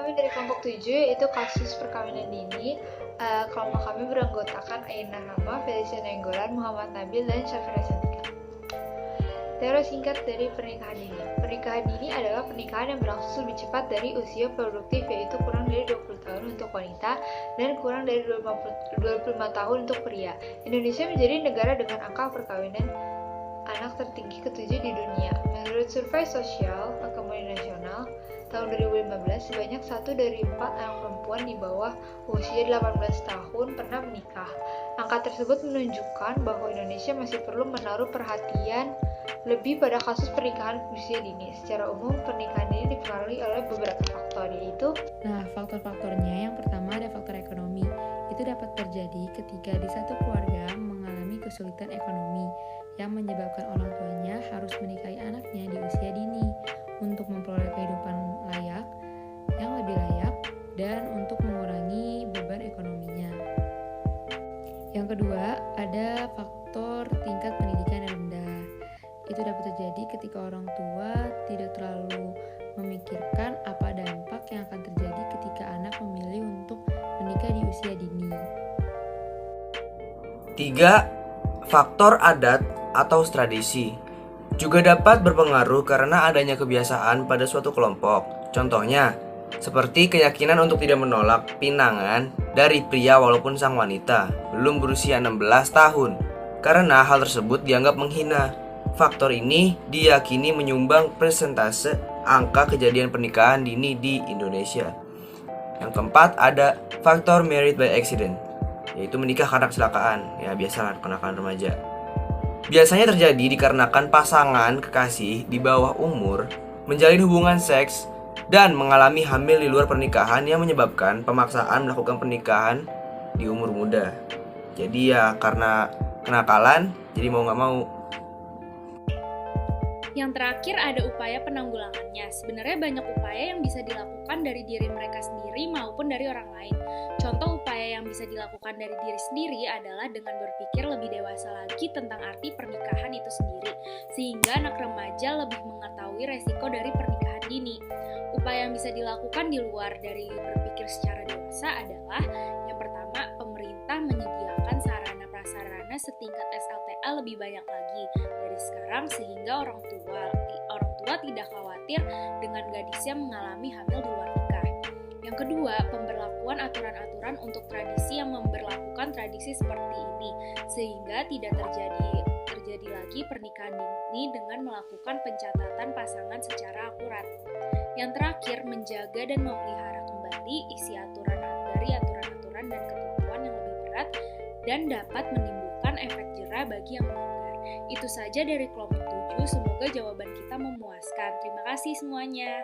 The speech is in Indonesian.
Kami dari kelompok 7 yaitu kasus perkawinan dini. Kelompok kami beranggotakan Aina Rama, Felicia Nenggolan, Muhammad Nabil, dan Syafira Santika. Teori singkat dari pernikahan dini. Pernikahan dini adalah pernikahan yang berlangsung lebih cepat dari usia produktif, yaitu kurang dari 20 tahun untuk wanita dan kurang dari 25 tahun untuk pria. Indonesia menjadi negara dengan angka perkawinan anak tertinggi ketujuh di dunia. Menurut survei sosial Kementerian Nasional tahun 2015, sebanyak 1 dari 4 anak perempuan di bawah usia 18 tahun pernah menikah. Angka tersebut menunjukkan bahwa Indonesia masih perlu menaruh perhatian lebih pada kasus pernikahan usia dini. Secara umum, pernikahan dini dipengaruhi oleh beberapa faktor, yaitu faktor-faktornya yang pertama ada faktor ekonomi. Itu dapat terjadi ketika di satu keluarga mengalami kesulitan ekonomi yang menyebabkan orang tuanya harus menikahi anaknya di usia dini untuk memperoleh kehidupan yang lebih layak dan untuk mengurangi beban ekonominya. Yang kedua, ada faktor tingkat pendidikan yang rendah. Itu dapat terjadi ketika orang tua tidak terlalu memikirkan apa dampak yang akan terjadi ketika anak memilih untuk menikah di usia dini. 3. Faktor adat atau tradisi juga dapat berpengaruh karena adanya kebiasaan pada suatu kelompok. Contohnya, seperti keyakinan untuk tidak menolak pinangan dari pria walaupun sang wanita belum berusia 16 tahun, karena hal tersebut dianggap menghina. Faktor ini diyakini menyumbang persentase angka kejadian pernikahan dini di Indonesia. Yang keempat, ada faktor married by accident, yaitu menikah karena kecelakaan. Ya, biasa kenakalan remaja. Biasanya terjadi dikarenakan pasangan kekasih di bawah umur menjalin hubungan seks dan mengalami hamil di luar pernikahan yang menyebabkan pemaksaan melakukan pernikahan di umur muda. Jadi ya karena kenakalan, jadi mau gak mau. Yang terakhir ada upaya penanggulangannya. Sebenarnya banyak upaya yang bisa dilakukan dari diri mereka sendiri maupun dari orang lain. Contoh upaya yang bisa dilakukan dari diri sendiri adalah dengan berpikir lebih dewasa lagi tentang arti pernikahan itu sendiri, sehingga anak remaja lebih mengetahui resiko dari pernikahan dini. Upaya yang bisa dilakukan di luar dari berpikir secara dewasa adalah yang pertama, pemerintah menyediakan sarana-prasarana setingkat SLTA lebih banyak lagi dari sekarang sehingga orang tua tidak khawatir dengan gadisnya mengalami hamil di luar nikah. Yang kedua, pemberlakuan aturan-aturan untuk tradisi yang memberlakukan tradisi seperti ini sehingga tidak terjadi lagi pernikahan dini dengan melakukan pencatatan pasangan secara akurat. Yang terakhir, menjaga dan memelihara kembali isi dari aturan-aturan dan ketentuan yang lebih berat dan dapat menimbulkan efek jera bagi yang melanggar. Itu saja dari kelompok 7, semoga jawaban kita memuaskan. Terima kasih semuanya.